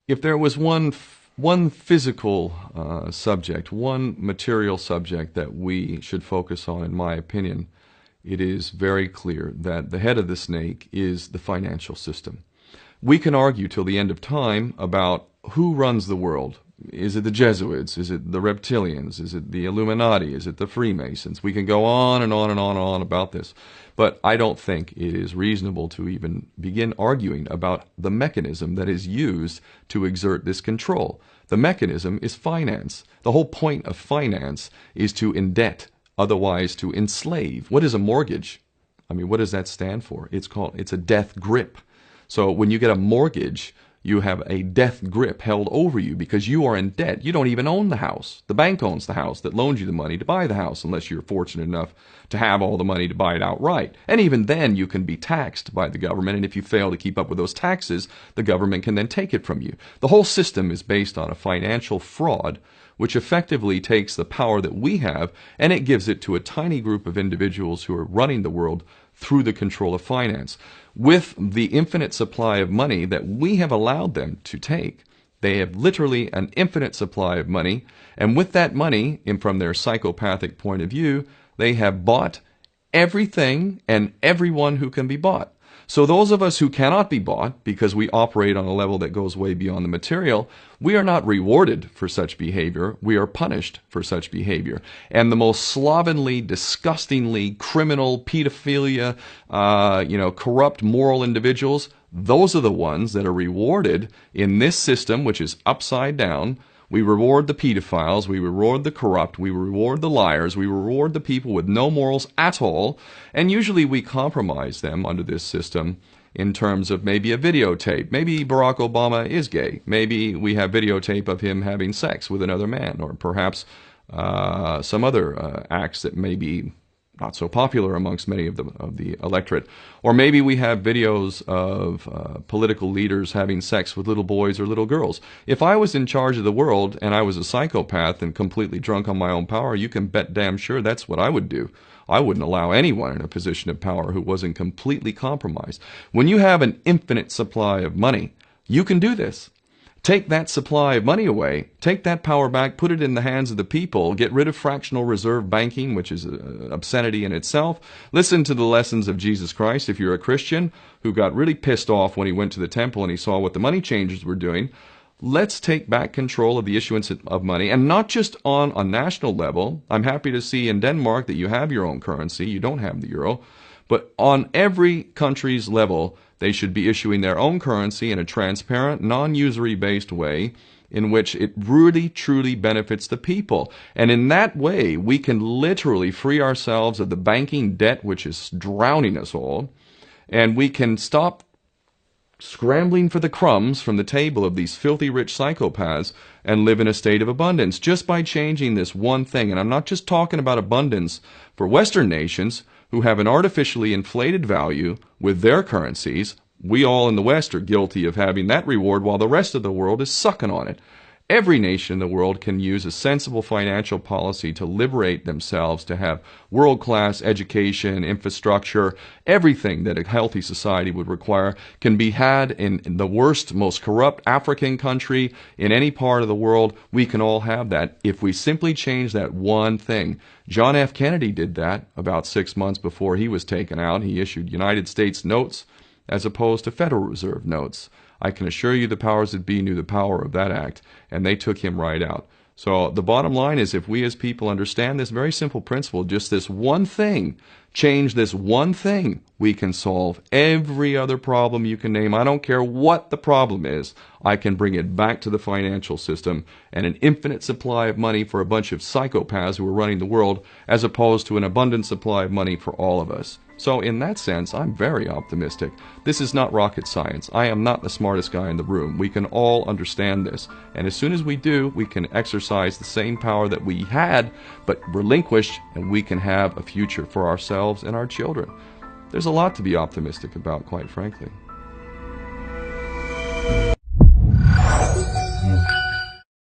If there was one physical subject, one material subject that we should focus on, in my opinion, it is very clear that the head of the snake is the financial system. We can argue till the end of time about who runs the world. Is it the Jesuits? Is it the reptilians? Is it the Illuminati? Is it the Freemasons? We can go on and on and on and on about this. But I don't think it is reasonable to even begin arguing about the mechanism that is used to exert this control. The mechanism is finance. The whole point of finance is to indebt, otherwise to enslave. What is a mortgage? I mean, what does that stand for? It's a death grip. So when you get a mortgage, you have a death grip held over you because you are in debt. You don't even own the house. The bank owns the house that loans you the money to buy the house, unless you're fortunate enough to have all the money to buy it outright. And even then, you can be taxed by the government, and if you fail to keep up with those taxes, the government can then take it from you. The whole system is based on a financial fraud, which effectively takes the power that we have and it gives it to a tiny group of individuals who are running the world through the control of finance. With the infinite supply of money that we have allowed them to take, they have literally an infinite supply of money, and with that money, and from their psychopathic point of view, they have bought everything and everyone who can be bought. So those of us who cannot be bought, because we operate on a level that goes way beyond the material, we are not rewarded for such behavior. We are punished for such behavior. And the most slovenly, disgustingly criminal, pedophilia, corrupt moral individuals, those are the ones that are rewarded in this system, which is upside down. We reward the pedophiles, we reward the corrupt, we reward the liars, we reward the people with no morals at all, and usually we compromise them under this system in terms of maybe a videotape. Maybe Barack Obama is gay. Maybe we have videotape of him having sex with another man, or perhaps some other acts that may be not so popular amongst many of the electorate. Or maybe we have videos of political leaders having sex with little boys or little girls. If I was in charge of the world and I was a psychopath and completely drunk on my own power, you can bet damn sure that's what I would do. I wouldn't allow anyone in a position of power who wasn't completely compromised. When you have an infinite supply of money, you can do this. Take that supply of money away, take that power back, put it in the hands of the people, get rid of fractional reserve banking, which is an obscenity in itself. Listen to the lessons of Jesus Christ if you're a Christian who got really pissed off when he went to the temple and he saw what the money changers were doing. Let's take back control of the issuance of money, and not just on a national level. I'm happy to see in Denmark that you have your own currency, you don't have the euro, but on every country's level, they should be issuing their own currency in a transparent, non-usury based way in which it really, truly benefits the people. And in that way, we can literally free ourselves of the banking debt which is drowning us all, and we can stop scrambling for the crumbs from the table of these filthy rich psychopaths and live in a state of abundance just by changing this one thing. And I'm not just talking about abundance for Western nations who have an artificially inflated value with their currencies. We all in the West are guilty of having that reward while the rest of the world is sucking on it. Every nation in the world can use a sensible financial policy to liberate themselves, to have world-class education, infrastructure, everything that a healthy society would require can be had in the worst, most corrupt African country, in any part of the world. We can all have that if we simply change that one thing. John F. Kennedy did that about 6 months before he was taken out. He issued United States notes as opposed to Federal Reserve notes. I can assure you the powers that be knew the power of that act, and they took him right out. So the bottom line is, if we as people understand this very simple principle, just this one thing, change this one thing, we can solve every other problem you can name. I don't care what the problem is. I can bring it back to the financial system and an infinite supply of money for a bunch of psychopaths who are running the world, as opposed to an abundant supply of money for all of us. So in that sense, I'm very optimistic. This is not rocket science. I am not the smartest guy in the room. We can all understand this. And as soon as we do, we can exercise the same power that we had, but relinquished, and we can have a future for ourselves and our children. There's a lot to be optimistic about, quite frankly.